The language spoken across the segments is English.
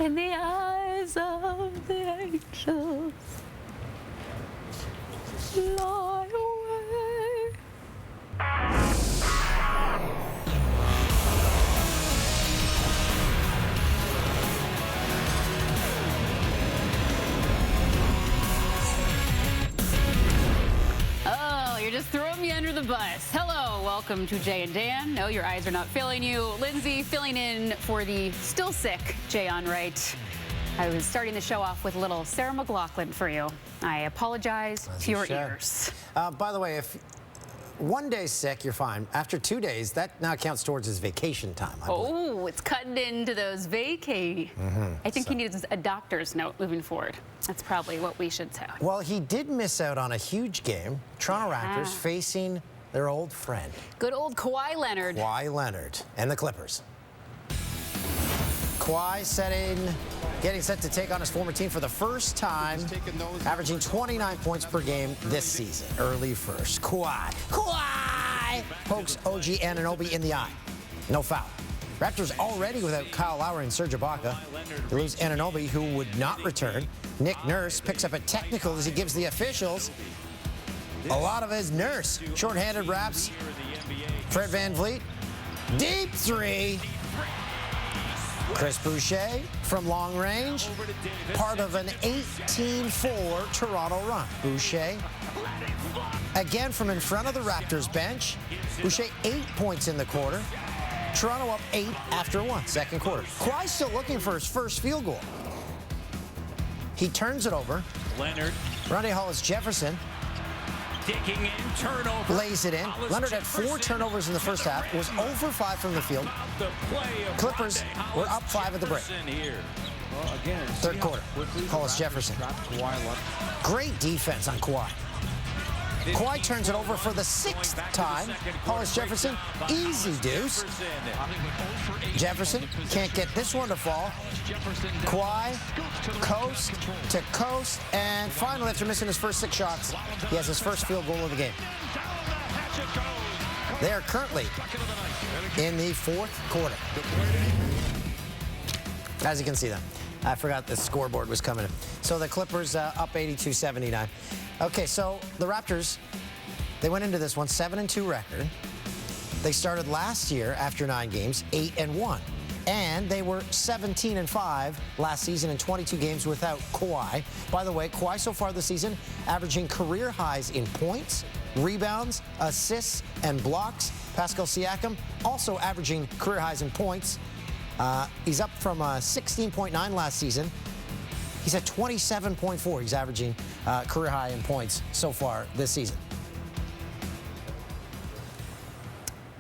in the eyes of the angels. Fly away. Oh, you're just throwing me under the bus. Hello, welcome to Jay and Dan. No, your eyes are not failing you. Lindsay filling in for the still sick Jay on right. I was starting the show off with a little Sarah McLachlan for you. I apologize to your ears. By the way, if one day's sick, you're fine. After 2 days, that now counts towards his vacation time. Oh, it's cutting into those vacay. I think he needs a doctor's note moving forward. That's probably what we should say. Well, he did miss out on a huge game. Toronto Raptors facing their old friend. Good old Kawhi Leonard. Kawhi Leonard and the Clippers. Kawhi getting set to take on his former team for the first time, averaging 29 points per game this season. Early first. Kawhi pokes OG Anunoby in the eye. No foul. Raptors already without Kyle Lowry and Serge Ibaka. They lose Anunoby, who would not return. Nick Nurse picks up a technical as he gives the officials a lot of his Nurse. Short-handed Raps. Fred VanVleet. Deep three. Chris Boucher from long range, part of an 18-4 Toronto run. Boucher, again from in front of the Raptors bench. Boucher 8 points in the quarter. Toronto up 8 after 1, second quarter. Kawhi still looking for his first field goal. He turns it over. Leonard. Rondae Hollis-Jefferson. Digging in, turnover. Lays it in. Leonard had 4 turnovers in the first half, was 0 for 5 from the field. Clippers were up 5 at the break. Third quarter, Hollis-Jefferson. Great defense on Kawhi. Kawhi turns it over for the 6th time. Hollis-Jefferson, easy deuce. Jefferson can't get this one to fall. Kawhi, coast to coast, and finally, after missing his first 6 shots, he has his first field goal of the game. They are currently in the 4th quarter. As you can see them. I forgot the scoreboard was coming in. So the Clippers up 82-79. Okay, so the Raptors, they went into this one 7-2 record. They started last year after 9 games, 8-1. And they were 17-5 last season in 22 games without Kawhi. By the way, Kawhi so far this season averaging career highs in points, rebounds, assists, and blocks. Pascal Siakam also averaging career highs in points. He's up from 16.9 last season. He's at 27.4. He's averaging career high in points so far this season.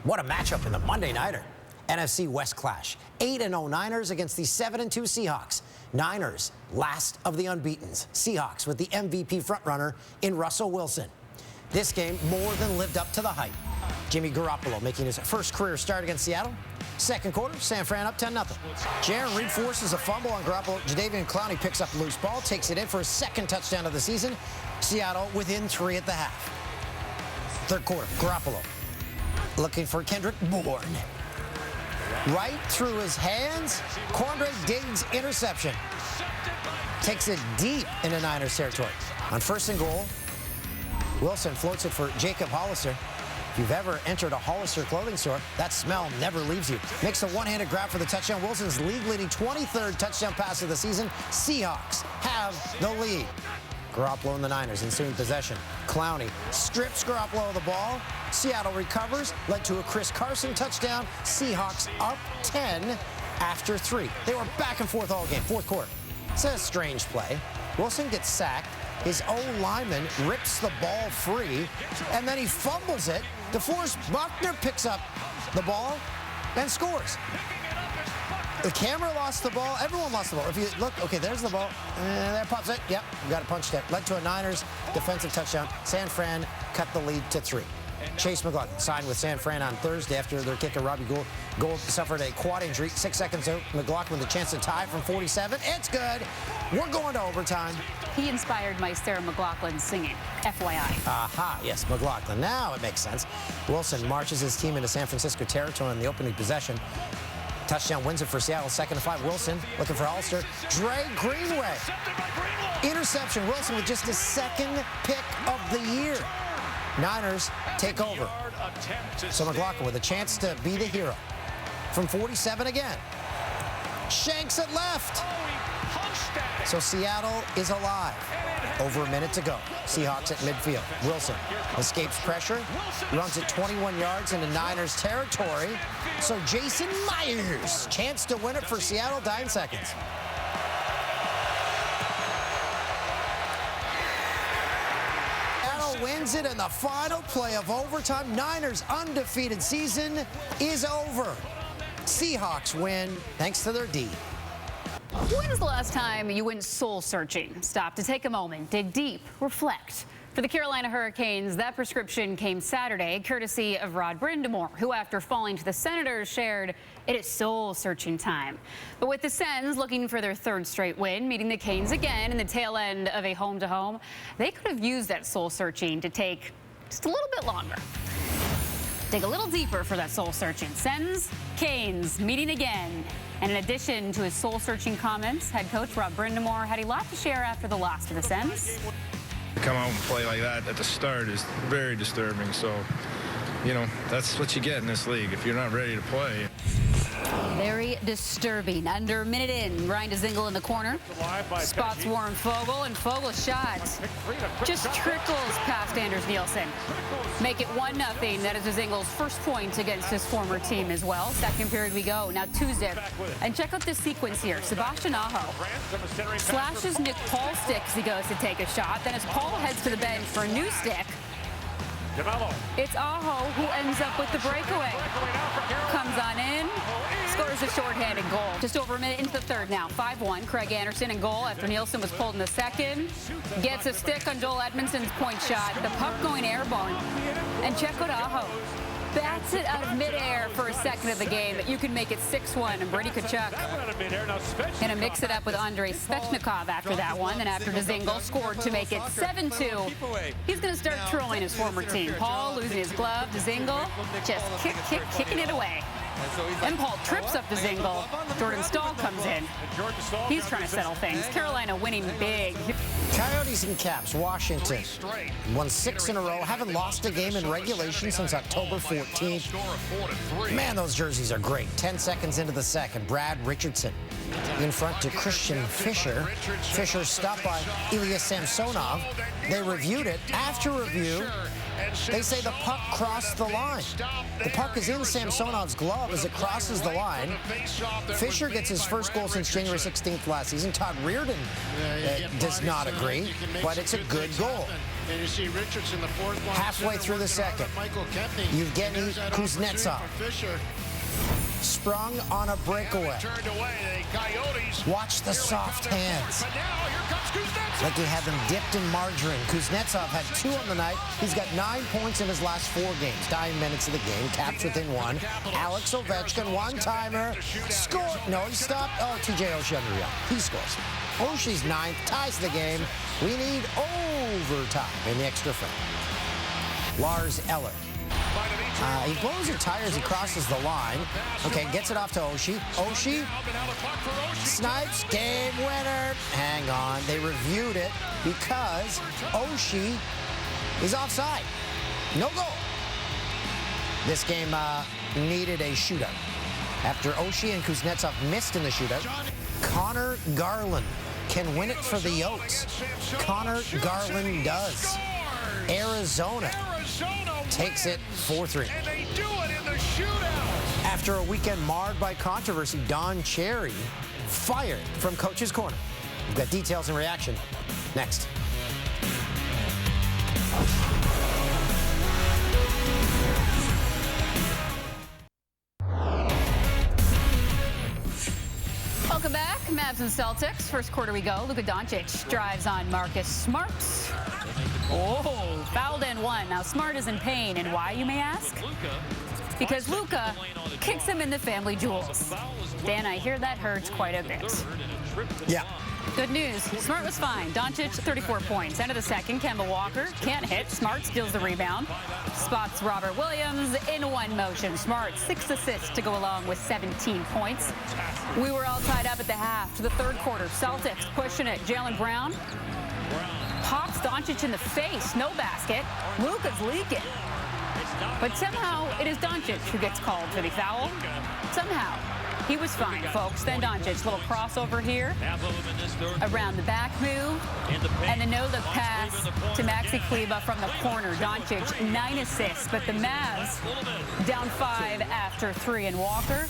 What a matchup in the Monday Nighter. NFC West clash. 8-0 Niners against the 7-2 Seahawks. Niners, last of the unbeatens. Seahawks with the MVP frontrunner in Russell Wilson. This game more than lived up to the hype. Jimmy Garoppolo making his first career start against Seattle. Second quarter, San Fran up 10-0. Jaron Reed forces a fumble on Garoppolo. Jadeveon Clowney picks up a loose ball, takes it in for his 2nd touchdown of the season. Seattle within 3 at the half. Third quarter, Garoppolo looking for Kendrick Bourne. Right through his hands, Quandre Diggs interception. Takes it deep into Niners territory. On 1st and goal, Wilson floats it for Jacob Hollister. If you've ever entered a Hollister clothing store, that smell never leaves you. Makes a one-handed grab for the touchdown. Wilson's league-leading 23rd touchdown pass of the season. Seahawks have the lead. Garoppolo and the Niners ensuing possession. Clowney strips Garoppolo of the ball. Seattle recovers, led to a Chris Carson touchdown. Seahawks up 10 after 3. They were back and forth all game. 4th quarter. It's a strange play. Wilson gets sacked. His O-lineman rips the ball free, and then he fumbles it. DeForest Buckner picks up the ball and scores. The camera lost the ball. Everyone lost the ball. If you look, okay, there's the ball. There pops it. Yep, we got a punch there. Led to a Niners defensive touchdown. San Fran cut the lead to 3. Chase McLaughlin signed with San Fran on Thursday after their kicker Robbie Gould suffered a quad injury. 6 seconds out, McLaughlin with a chance to tie from 47. It's good. We're going to overtime. He inspired my Sarah McLachlan singing, FYI. Aha, yes, McLaughlin. Now it makes sense. Wilson marches his team into San Francisco territory in the opening possession. Touchdown wins it for Seattle, 2nd and 5. Wilson looking for Hollister. Dre Greenway. Interception. Wilson with just his 2nd pick of the year. Niners take over. So McLaughlin with a chance to be the hero. From 47 again. Shanks it left. So Seattle is alive. Over a minute to go. Seahawks at midfield. Wilson escapes pressure, runs it 21 yards into Niners territory. So Jason Myers, chance to win it for Seattle, 9 seconds. Seattle wins it in the final play of overtime. Niners' undefeated season is over. Seahawks win thanks to their D. When's the last time you went soul-searching? Stop to take a moment, dig deep, reflect. For the Carolina Hurricanes, that prescription came Saturday, courtesy of Rod Brind'Amour, who, after falling to the Senators, shared it is soul-searching time. But with the Sens looking for their 3rd straight win, meeting the Canes again in the tail end of a home-to-home, they could have used that soul-searching to take just a little bit longer. Dig a little deeper for that soul-searching. Sens, Canes meeting again. And in addition to his soul-searching comments, head coach Rod Brind'Amour had a lot to share after the loss to the Sens. To come out and play like that at the start is very disturbing. So, you know, that's what you get in this league if you're not ready to play. Very disturbing. Under a minute in, Ryan Dzingel in the corner. Spots Warren Fogle, and Fogle's shot just trickles past Anders Nielsen. Make it 1-0. That is Dzingel's first point against his former team as well. 2nd period we go. Now 2-zip. And check out this sequence here. Sebastian Aho slashes Nick Paul's stick as he goes to take a shot. Then as Paul heads to the bench for a new stick, it's Aho who ends up with the breakaway. Comes on in, scores a shorthanded goal. Just over a minute into the 3rd now. 5-1. Craig Anderson in goal after Nielsen was pulled in the 2nd. Gets a stick on Joel Edmondson's point shot. The puck going airborne. And check out Aho. Bats it out of midair for a 2nd of the game. You can make it 6-1. And Brady Tkachuk going to mix it up with Andrei Svechnikov after that one. And after Dzingel scored to make it 7-2, he's going to start trolling his former team. Paul losing his glove. Dzingel just kicking it away. And Paul trips up Dzingel. Jordan Staal comes in. He's trying to settle things. Carolina winning big. Coyotes and Caps, Washington won 6 in a row. Haven't lost a game in regulation since October 14th. Man, those jerseys are great. 10 seconds into the 2nd, Brad Richardson in front to Christian Fischer. Fischer stopped by Ilya Samsonov. They reviewed it. After review, they say the puck crossed the line. The puck is in Samsonov's glove as it crosses the line. Fischer gets his first goal since January 16th last season. Todd Reardon does not agree, but it's a good goal. Halfway through the 2nd, Evgeny Kuznetsov sprung on a breakaway. Watch the soft hands. Like he had them dipped in margarine. Kuznetsov had 2 on the night. He's got 9 points in his last 4 games. 9 minutes of the game. Caps within 1. Alex Ovechkin, one-timer. Score. No, he stopped. Oh, TJ Oshie. He scores. Oshie's 9th. Ties the game. We need overtime in the extra frame. Lars Eller. He blows a tire as he crosses the line. Okay, gets it off to Oshie. Oshie snipes, game winner. Hang on, they reviewed it because Oshie is offside. No goal. This game needed a shootout. After Oshie and Kuznetsov missed in the shootout, Connor Garland can win it for the Yotes. Connor Garland does. Arizona takes it 4-3. After a weekend marred by controversy, Don Cherry fired from Coach's Corner. We've got details and reaction next. Welcome back. Mavs and Celtics. First quarter we go. Luka Doncic drives on Marcus Smart. Oh, fouled and one. Now Smart is in pain. And why, you may ask? Because Luka kicks him in the family jewels. Dan, I hear that hurts quite a bit. Yeah, Good news. Smart was fine. Doncic, 34 points. End of the second. Kemba Walker can't hit. Smart steals the rebound. Spots Robert Williams in one motion. Smart, 6 assists to go along with 17 points. We were all tied up at the half to the third quarter. Celtics pushing it. Jaylen Brown pops Doncic in the face. No basket. Luka's leaking. But somehow it is Doncic who gets called for the foul. Somehow. He was fine, folks. Then Doncic, little crossover here, around the back move, and a no-look pass to Maxi Kleber from the corner. Doncic, 9 assists, but the Mavs down 5 after 3, and Walker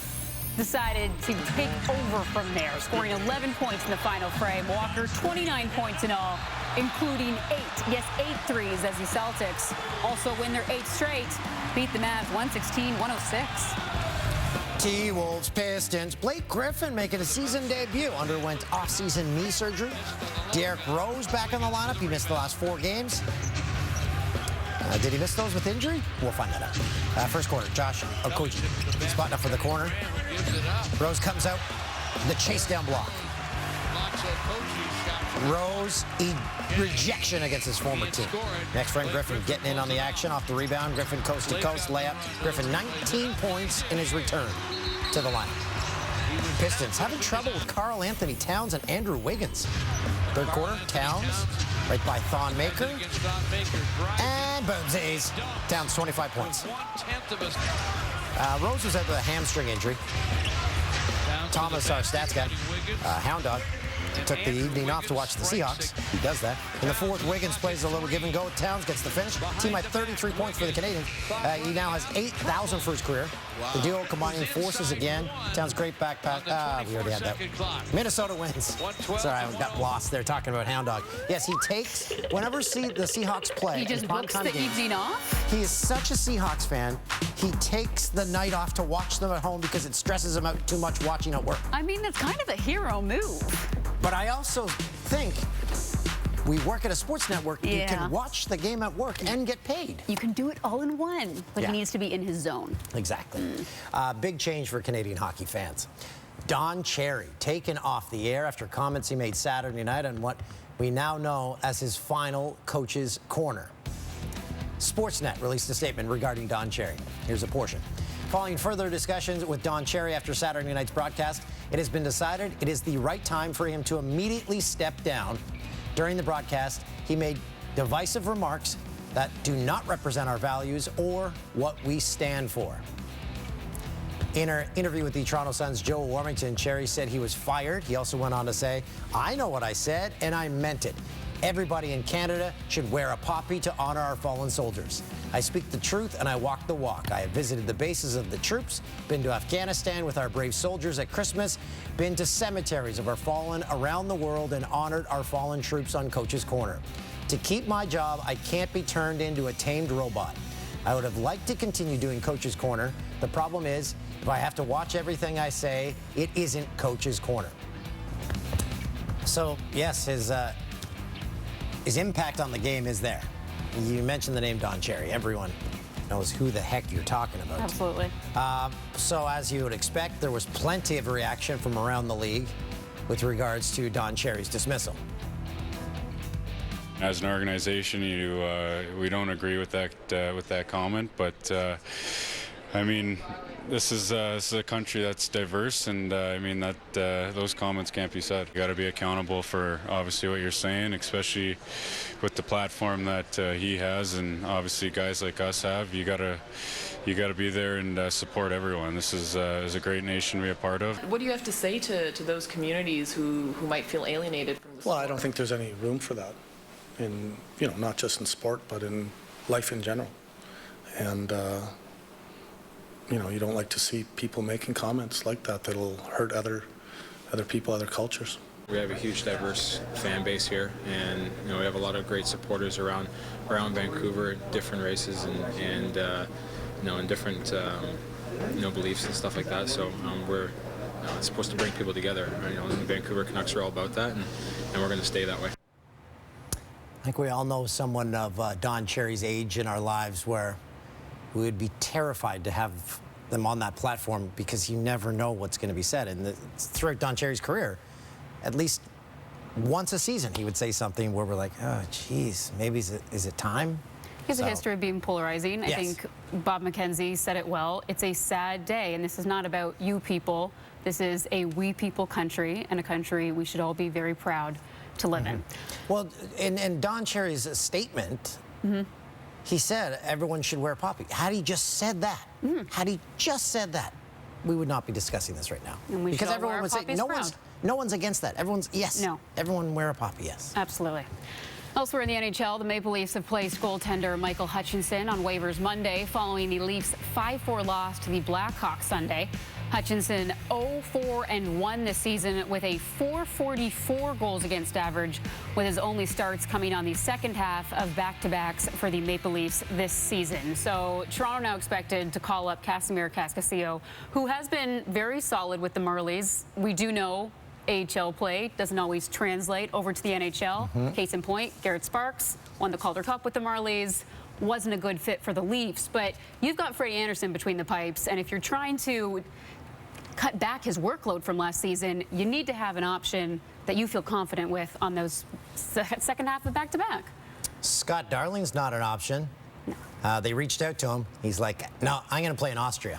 decided to take over from there, scoring 11 points in the final frame. Walker, 29 points in all, including 8 threes as the Celtics also win their 8th straight, beat the Mavs 116-106. T-Wolves, Pistons. Blake Griffin making a season debut. Underwent off-season knee surgery. Derrick Rose back in the lineup. He missed the last 4 games. Did he miss those with injury? We'll find that out. First quarter, Josh Okogie spotting up for the corner. Rose comes out. The chase down block. Rose, rejection against his former team. Next friend, Griffin getting in on the action off the rebound. Griffin coast to coast layup. Griffin 19 points in his return to the line. Pistons having trouble with Karl Anthony Towns and Andrew Wiggins. Third quarter, Towns right by Thon Maker. And boomsies. Towns 25 points. Rose was out with a hamstring injury. Thomas, our stats guy, Hound Dog, took the evening off to watch the Seahawks. He does that. In the fourth, Wiggins plays a little give and go. Towns gets the finish. Team at 33 points for the Canadians. He now has 8,000 for his career. The duo combining forces again. Towns great backpack. We already had that. Minnesota wins. Sorry, I got lost there talking about Hound Dog. Yes, he takes, whenever the Seahawks play. He just books the evening off? He is such a Seahawks fan. He takes the night off to watch them at home because it stresses him out too much watching at work. I mean, that's kind of a hero move. But I also think we work at a sports network. You can watch the game at work and get paid. You can do it all in one, but he needs to be in his zone. Exactly. Big change for Canadian hockey fans. Don Cherry taken off the air after comments he made Saturday night on what we now know as his final coach's corner. Sportsnet released a statement regarding Don Cherry. Here's a portion. Following further discussions with Don Cherry after Saturday night's broadcast, it has been decided it is the right time for him to immediately step down. During the broadcast, he made divisive remarks that do not represent our values or what we stand for. In an interview with the Toronto Sun's Joe Warmington, Cherry said he was fired. He also went on to say, "I know what I said, and I meant it. Everybody in Canada should wear a poppy to honor our fallen soldiers. I speak the truth and I walk the walk. I have visited the bases of the troops, been to Afghanistan with our brave soldiers at Christmas, been to cemeteries of our fallen around the world and honored our fallen troops on Coach's Corner. To keep my job, I can't be turned into a tamed robot. I would have liked to continue doing Coach's Corner. The problem is, if I have to watch everything I say, it isn't Coach's Corner." So, yes, his impact on the game is there. You mentioned the name Don Cherry. Everyone knows who the heck you're talking about. Absolutely. So as you would expect, there was plenty of reaction from around the league with regards to Don Cherry's dismissal. As an organization, we don't agree with that comment, but I mean, this is a country that's diverse, and I mean that those comments can't be said. You got to be accountable for obviously what you're saying, especially with the platform that he has, and obviously guys like us have. You got to be there and support everyone. This is a great nation to be a part of. What do you have to say to those communities who might feel alienated from the sport? Well, I don't think there's any room for that, in not just in sport, but in life in general. And you don't like to see people making comments like that that'll hurt other people, other cultures. We have a huge diverse fan base here, and we have a lot of great supporters around Vancouver, different races and in different beliefs and stuff like that. So we're supposed to bring people together. The Vancouver Canucks are all about that, and we're going to stay that way. I think we all know someone of Don Cherry's age in our lives where we would be terrified to have them on that platform because you never know what's going to be said. And throughout Don Cherry's career, at least once a season, he would say something where we're like, oh, geez, maybe is it time? He has a history of being polarizing. Yes. I think Bob McKenzie said it well. It's a sad day, and this is not about you people. This is a we people country, and a country we should all be very proud to live in. Well, in Don Cherry's statement, he said everyone should wear a poppy. Had he just said that, we would not be discussing this right now. And we should because all everyone wear would our say poppies no one's against that. Everyone's yes. No. Everyone wear a poppy. Yes. Absolutely. Elsewhere in the NHL, the Maple Leafs have placed goaltender Michael Hutchinson on waivers Monday following the Leafs' 5-4 loss to the Blackhawks Sunday. Hutchinson 0-4-1 this season with a .444 goals against average, with his only starts coming on the second half of back-to-backs for the Maple Leafs this season. So Toronto now expected to call up Casimir Kaskasio, who has been very solid with the Marlies. We do know AHL play doesn't always translate over to the NHL. Case in point, Garrett Sparks won the Calder Cup with the Marlies. Wasn't a good fit for the Leafs, but you've got Freddie Anderson between the pipes, and if you're trying to cut back his workload from last season, you need to have an option that you feel confident with on those second half of back-to-back. Scott Darling's not an option. They reached out to him. He's like, no, I'm going to play in Austria.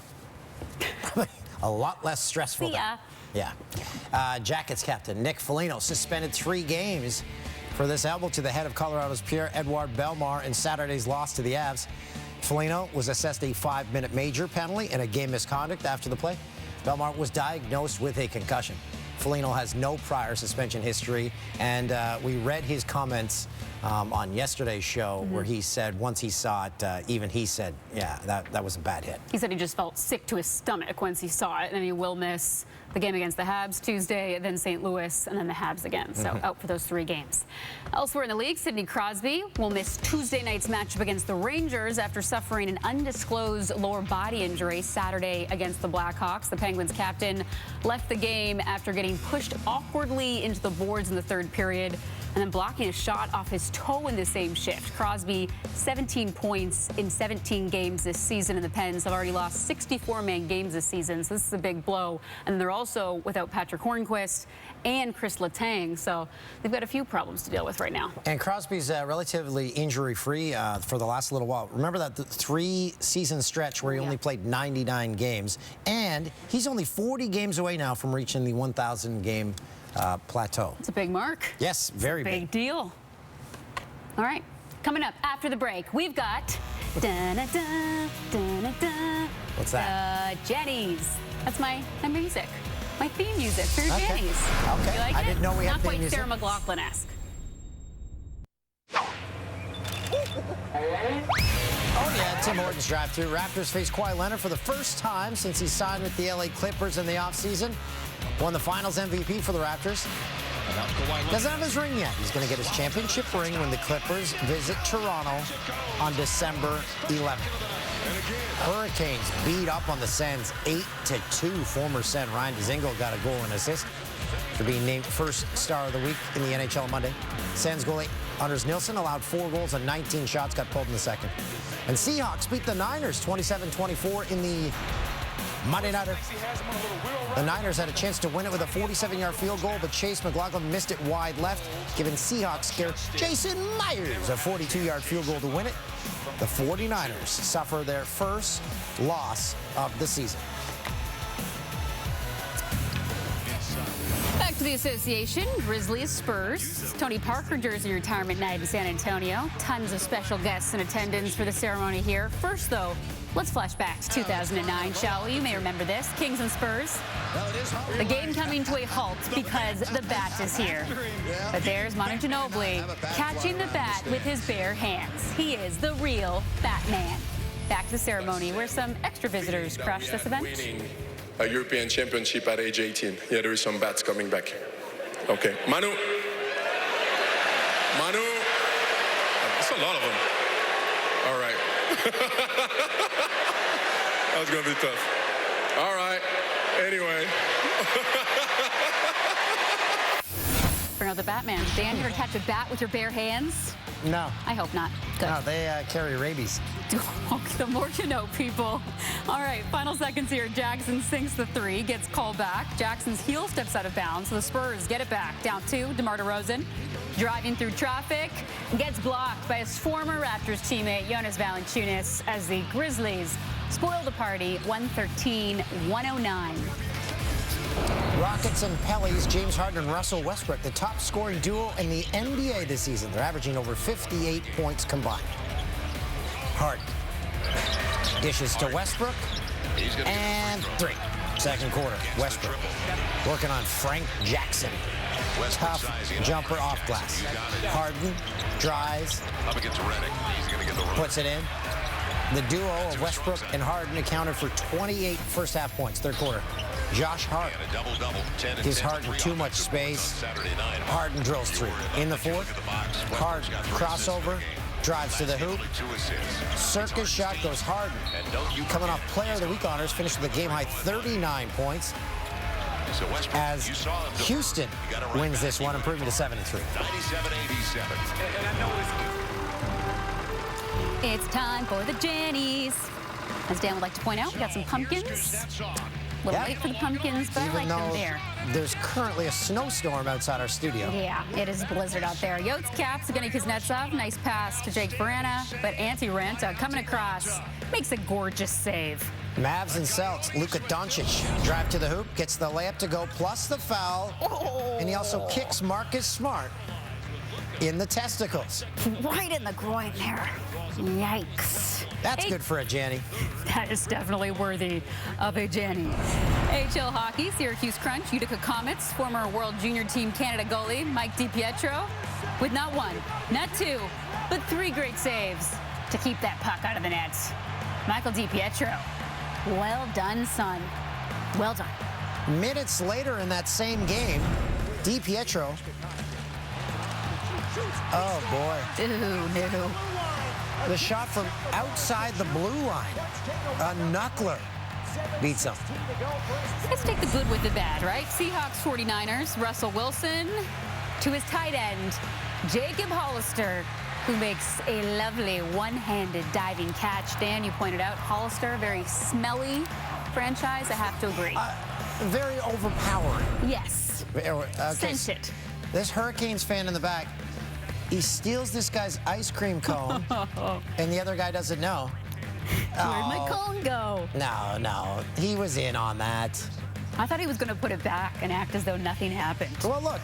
A lot less stressful. See ya. Yeah. Jackets captain Nick Foligno suspended 3 games for this elbow to the head of Colorado's Pierre-Edouard Bellemare in Saturday's loss to the Avs. Foligno was assessed a 5-minute major penalty and a game misconduct after the play. Bellemare was diagnosed with a concussion. Foligno has no prior suspension history, and we read his comments on yesterday's show where he said once he saw it, even he said, yeah, that was a bad hit. He said he just felt sick to his stomach once he saw it, and he will miss the game against the Habs Tuesday, then St. Louis, and then the Habs again. So out for those 3 games. Elsewhere in the league, Sidney Crosby will miss Tuesday night's matchup against the Rangers after suffering an undisclosed lower body injury Saturday against the Blackhawks. The Penguins captain left the game after getting pushed awkwardly into the boards in the 3rd period and then blocking a shot off his toe in the same shift. Crosby, 17 points in 17 games this season, and the Pens have already lost 64 man games this season, so this is a big blow. And they're also without Patrick Hornquist and Chris Letang, so they've got a few problems to deal with right now. And Crosby's relatively injury-free for the last little while. Remember that 3-season stretch where he only played 99 games, and he's only 40 games away now from reaching the 1,000-game plateau. It's a big mark. Yes, very big. Big deal. All right, coming up after the break, we've got What's that? Jennies. That's my music. My theme music for your Jennies. Okay. You like I it? didn't know we had Not theme quite music. Sarah McLachlan-esque. Oh, yeah, Tim Hortons drive-thru. Raptors face Kawhi Leonard for the first time since he signed with the LA Clippers in the offseason. Won the Finals MVP for the Raptors. Doesn't have his ring yet. He's going to get his championship ring when the Clippers visit Toronto on December 11th. Hurricanes beat up on the Sens 8-2. Former Sen Ryan Dzingel got a goal and assist for being named first star of the week in the NHL on Monday. Sens goalie Anders Nilsson allowed 4 goals and 19 shots, got pulled in the second. And Seahawks beat the Niners 27-24 in the Monday Nighter. The Niners had a chance to win it with a 47-yard field goal, but Chase McLaughlin missed it wide left, giving Seahawks scare Jason Myers a 42-yard field goal to win it. The 49ers suffer their first loss of the season. Back to the association, Grizzlies, Spurs. Tony Parker jersey retirement night in San Antonio. Tons of special guests in attendance for the ceremony here. First, though, let's flash back to 2009, shall we? You may remember this. Kings and Spurs. The game coming to a halt because the bat is here. But there's Manu Ginobili catching the bat with his bare hands. He is the real Batman. Back to the ceremony where some extra visitors crushed this event. A European Championship at age 18. Yeah, there is some bats coming back. Okay, Manu. That's a lot of them. All right. That's going to be tough. All right. Anyway. figuring out the Batman. Dan, you ever catch a bat with your bare hands? No. I hope not. Good. No, they carry rabies. The more you know, people. All right, final seconds here. Jackson sinks the three, gets called back. Jackson's heel steps out of bounds, so the Spurs get it back. Down 2, DeMar DeRozan. Driving through traffic, gets blocked by his former Raptors teammate, Jonas Valanciunas, as the Grizzlies spoil the party, 113-109. Rockets and Pellies, James Harden and Russell Westbrook, the top scoring duo in the NBA this season. They're averaging over 58 points combined. Harden dishes to Westbrook, and 3. Second quarter, Westbrook working on Frank Jackson. Tough jumper off glass. Harden drives, puts it in. The duo of Westbrook and Harden accounted for 28 first half points, third quarter. Josh Hart gives Harden too much space. Harden drills 3. In the fourth, Harden crossover, drives to the hoop. Circus shot goes Harden. Coming off Player of the Week honors, finished with a game-high 39 points. As Houston wins this one, improving to 7-3. It's time for the Jennies. As Dan would like to point out, we got some pumpkins. A little late for the pumpkins, but I like them there. There's currently a snowstorm outside our studio. Yeah, it is blizzard out there. Yotes caps Evgeny Kuznetsov. Nice pass to Jake Verana, but Antti Ranta coming across makes a gorgeous save. Mavs and Celts, Luka Doncic drive to the hoop, gets the layup to go, plus the foul. Oh. And he also kicks Marcus Smart in the testicles. Right in the groin there. Yikes. That's good for a Janny. That is definitely worthy of a Janny. AHL hockey, Syracuse Crunch, Utica Comets, former World Junior Team Canada goalie Mike DiPietro, with not 1, not 2, but 3 great saves to keep that puck out of the net. Michael DiPietro, well done, son. Well done. Minutes later in that same game, DiPietro. Oh, boy. Ooh, no. The shot from outside the blue line. A knuckler beats him. Let's take the good with the bad, right? Seahawks 49ers, Russell Wilson to his tight end, Jacob Hollister, who makes a lovely one-handed diving catch. Dan, you pointed out Hollister, very smelly franchise. I have to agree. Very overpowering. Yes. Sense it. This Hurricanes fan in the back, he steals this guy's ice cream cone, and the other guy doesn't know. Where'd my cone go? No, he was in on that. I thought he was going to put it back and act as though nothing happened. Well, look,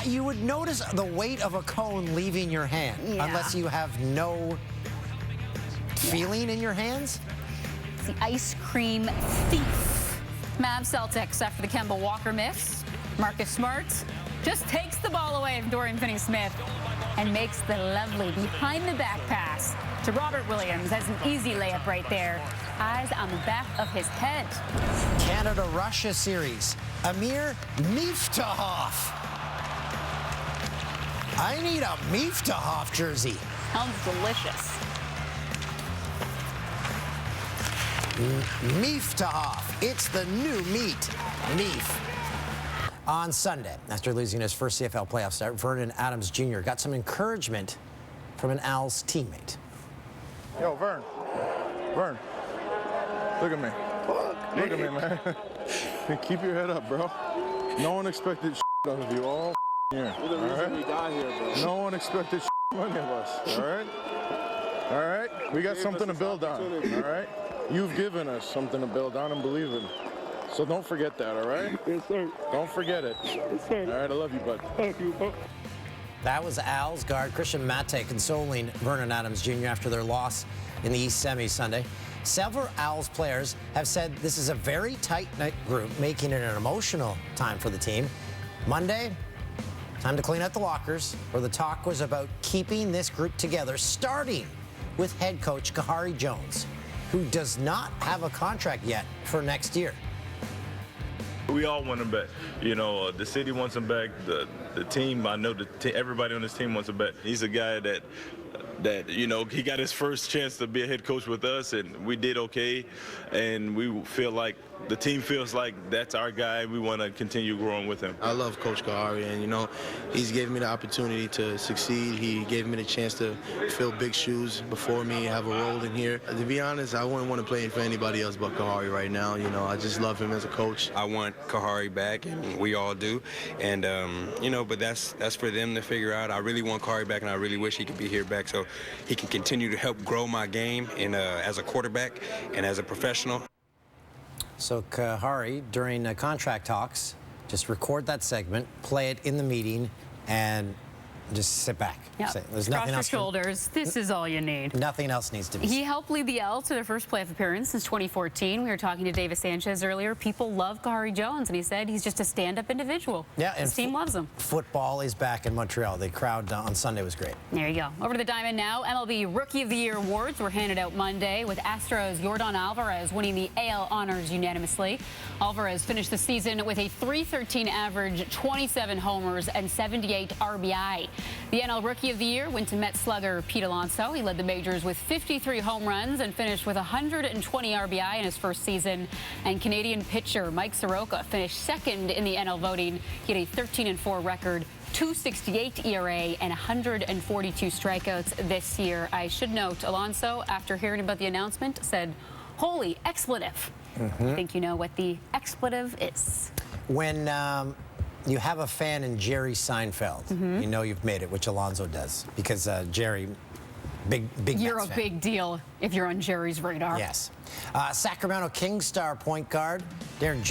you would notice the weight of a cone leaving your hand, unless you have no feeling in your hands. It's the ice cream thief. Mavs Celtics after the Kemba Walker miss. Marcus Smart just takes the ball away from Dorian Finney-Smith and makes the lovely behind-the-back pass to Robert Williams. That's an easy layup right there. Eyes on the back of his head. Canada-Russia series. Amir Miftahov. I need a Miftahov jersey. Sounds delicious. Miftahov. It's the new meat. Meef. On Sunday, after losing his first CFL playoff start, Vernon Adams Jr. got some encouragement from an Als teammate. Yo, Vern, look at me. Look at me, man. Keep your head up, bro. No one expected out of you all year. You're the reason we got here, bro. No one expected from any of us, all right? All right? We got something to build on, all right? You've given us something to build on and believe in. So don't forget that, all right? Yes, sir. Don't forget it. Yes, sir. All right, I love you, bud. Thank you, bud. That was Als guard Christian Mate consoling Vernon Adams Jr. after their loss in the East Semi Sunday. Several Als players have said this is a very tight-knit group, making it an emotional time for the team. Monday, time to clean out the lockers, where the talk was about keeping this group together, starting with head coach Kahari Jones, who does not have a contract yet for next year. We all want him back. You know, the city wants him back. The team, I know everybody on this team wants him back. He's a guy that that, you know, he got his first chance to be a head coach with us, and we did okay. And we feel like the team feels like that's our guy. We want to continue growing with him. I love Coach Kawhi, and, you know, he's given me the opportunity to succeed. He gave me the chance to fill big shoes before me, have a role in here. To be honest, I wouldn't want to play for anybody else but Kawhi right now. You know, I just love him as a coach. I want Kawhi back, and we all do. And, you know, but that's for them to figure out. I really want Kawhi back, and I really wish he could be here back so he can continue to help grow my game and as a quarterback and as a professional. So Kawhi, during contract talks, just record that segment, play it in the meeting, and just sit back. Yep. There's Cross nothing your else. shoulders. This is all you need. Nothing else needs to be said. He helped lead the L to their first playoff appearance since 2014. We were talking to Davis Sanchez earlier. People love Kawhi Jones, and he said he's just a stand-up individual. Yeah, and his team loves him. Football is back in Montreal. The crowd on Sunday was great. There you go. Over to the Diamond now. MLB Rookie of the Year awards were handed out Monday, with Astros' Yordan Alvarez winning the AL honors unanimously. Alvarez finished the season with a .313 average, 27 homers, and 78 RBI. The NL Rookie of the Year went to Mets slugger Pete Alonso. He led the majors with 53 home runs and finished with 120 RBI in his first season. And Canadian pitcher Mike Soroka finished second in the NL voting. He had a 13-4 record, .268 ERA, and 142 strikeouts this year. I should note, Alonso, after hearing about the announcement, said, "Holy expletive." I think you know what the expletive is. When you have a fan in Jerry Seinfeld, you know you've made it, which Alonso does, because Jerry, big You're Mets a fan. big deal if you're on Jerry's radar. Yes. Sacramento Kings star point guard Darren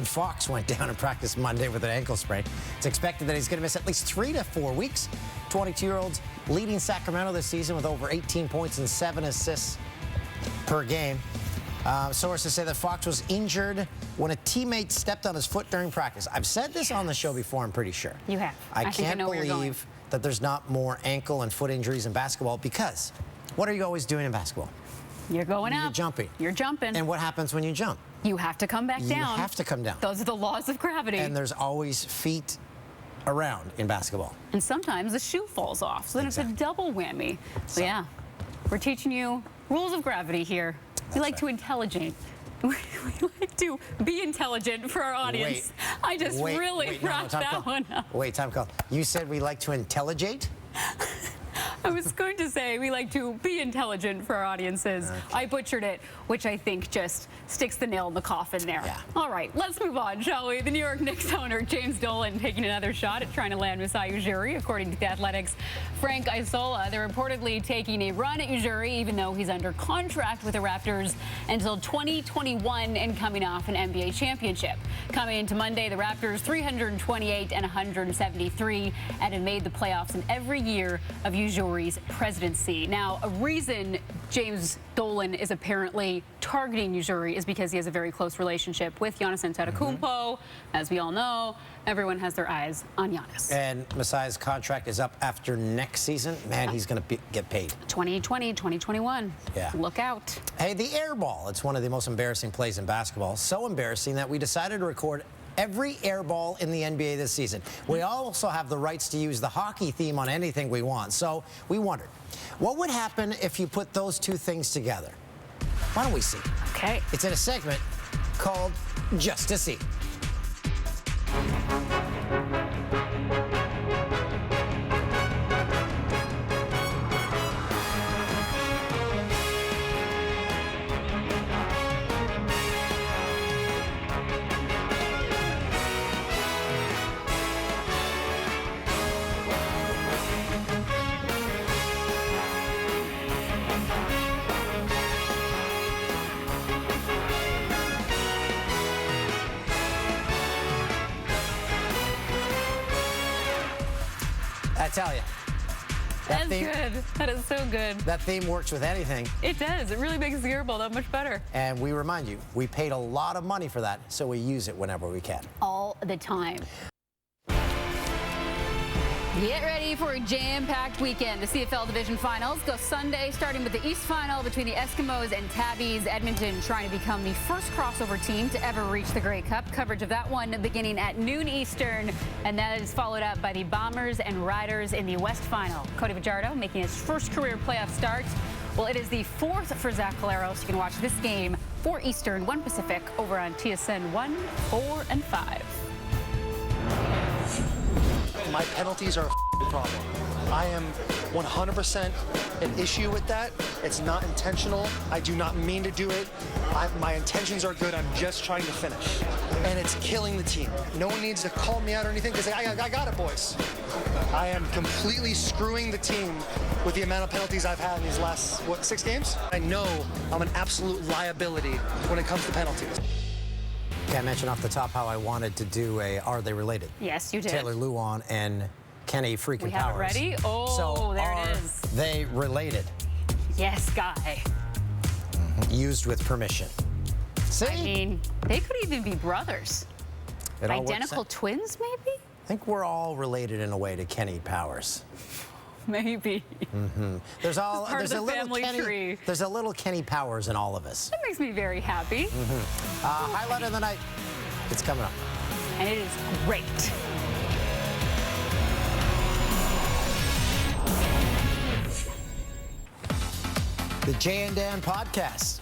Fox went down in practice Monday with an ankle sprain. It's expected that he's going to miss at least 3 to 4 weeks. 22-year-old's leading Sacramento this season with over 18 points and 7 assists per game. Sources say that Fox was injured when a teammate stepped on his foot during practice. I've said this on the show before, I'm pretty sure. You have. I think can't know where you're going. believe that there's not more ankle and foot injuries in basketball, because what are you always doing in basketball? You're going up. You're jumping. You're jumping. And what happens when you jump? You have to come back down. You have to come down. Those are the laws of gravity. And there's always feet around in basketball. And sometimes the shoe falls off, so then it's a double whammy. So yeah, we're teaching you rules of gravity here. We like to intelligent. We like to be intelligent for our audience. I just really wrapped that one up. Wait, time call. You said we like to intelligate? I was going to say we like to be intelligent for our audiences. Okay. I butchered it, which I think just sticks the nail in the coffin there. Yeah. All right, let's move on, shall we? The New York Knicks owner, James Dolan, taking another shot at trying to land Masai Ujiri, according to The Athletic's Frank Isola. They're reportedly taking a run at Ujiri, even though he's under contract with the Raptors until 2021 and coming off an NBA championship. Coming into Monday, the Raptors 328 and 173 and have made the playoffs in every year of Ujiri's presidency. Now, a reason James Dolan is apparently targeting Ujiri is because he has a very close relationship with Giannis Antetokounmpo. As we all know, everyone has their eyes on Giannis. And Masai's contract is up after next season. Man, he's going to get paid. 2020, 2021. Yeah. Look out. Hey, the air ball. It's one of the most embarrassing plays in basketball. So embarrassing that we decided to record every air ball in the NBA this season. We also have the rights to use the hockey theme on anything we want. So we wondered, what would happen if you put those two things together? Why don't we see? Okay. It's in a segment called Just to See. I tell you. That's good. That is so good. That theme works with anything. It does. It really makes the air ball that much better. And we remind you, we paid a lot of money for that, so we use it whenever we can. All the time. Get ready for a jam-packed weekend. The CFL Division Finals go Sunday, starting with the East Final between the Eskimos and Tabbies. Edmonton trying to become the first crossover team to ever reach the Grey Cup. Coverage of that one beginning at noon Eastern, and that is followed up by the Bombers and Riders in the West Final. Cody Fajardo making his first career playoff start. Well, it is the fourth for Zach Collaros. You can watch this game 4 Eastern, 1 Pacific over on TSN 1, 4, and 5. My penalties are a problem. I am 100% an issue with that. It's not intentional. I do not mean to do it. My intentions are good. I'm just trying to finish. And it's killing the team. No one needs to call me out or anything because I got it, boys. I am completely screwing the team with the amount of penalties I've had in these last, 6 games? I know I'm an absolute liability when it comes to penalties. Okay, I mentioned off the top how I wanted to do a Are They Related? Yes, you did. Taylor Luan and Kenny freaking Powers. We have it ready? Oh, so there it is. They related? Yes, Guy. Used with permission. See? I mean, they could even be brothers. Identical twins, maybe? I think we're all related in a way to Kenny Powers. Maybe. There's a little Kenny Powers in all of us. That makes me very happy. Highlight of the night. It's coming up. And it is great. The Jay and Dan podcast.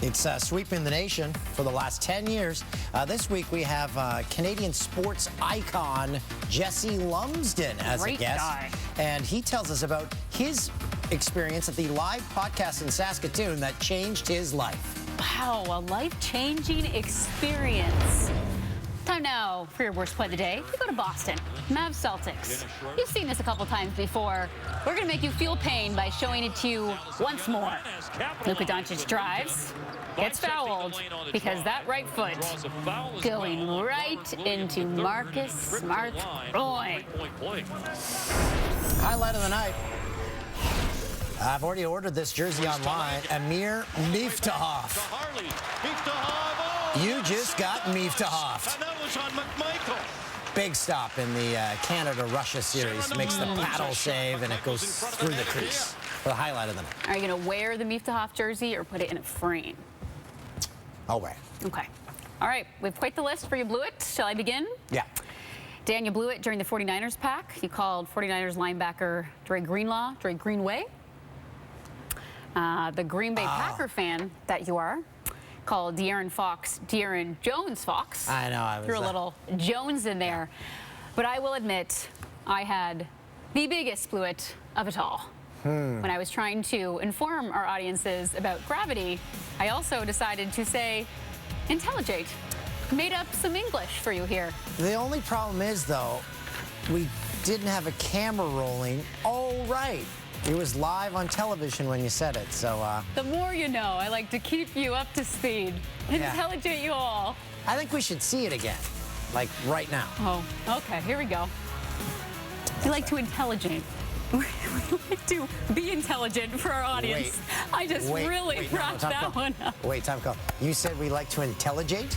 It's sweeping the nation for the last 10 years. This week we have Canadian sports icon Jesse Lumsden as a guest. Guy. And he tells us about his experience at the live podcast in Saskatoon that changed his life. Wow, a life-changing experience. Time now for your worst play of the day. We go to Boston. Mavs Celtics. You've seen this a couple times before. We're going to make you feel pain by showing it to you once more. Luka Doncic drives, gets fouled because that right foot going right into Marcus Smart's groin. Highlight of the night. I've already ordered this jersey online. Amir Miftahov. You just got Miftahov. Big stop in the Canada-Russia series. Makes the paddle save, and it goes through the crease. For the highlight of the night. Are you going to wear the Miftahov jersey or put it in a frame? I'll wear it. Okay. All right. We've quite the list for You Blew It. Shall I begin? Yeah. Dan, you blew it during the 49ers pack. You called 49ers linebacker Dre Greenway. The Green Bay Packer fan that you are called De'Aaron Jones Fox. I know. I was threw a little Jones in there. But I will admit, I had the biggest blew it of it all. When I was trying to inform our audiences about gravity, I also decided to say intelligate. Made up some English for you here. The only problem is, though, we didn't have a camera rolling. Oh, right. It was live on television when you said it, so... The more you know. I like to keep you up to speed. Intelligate you all. I think we should see it again, like right now. Oh, okay. Here we go. We like to intelligate. We like to be intelligent for our audience. I just really wrapped that one up. Wait, time call. You said we like to intelligate?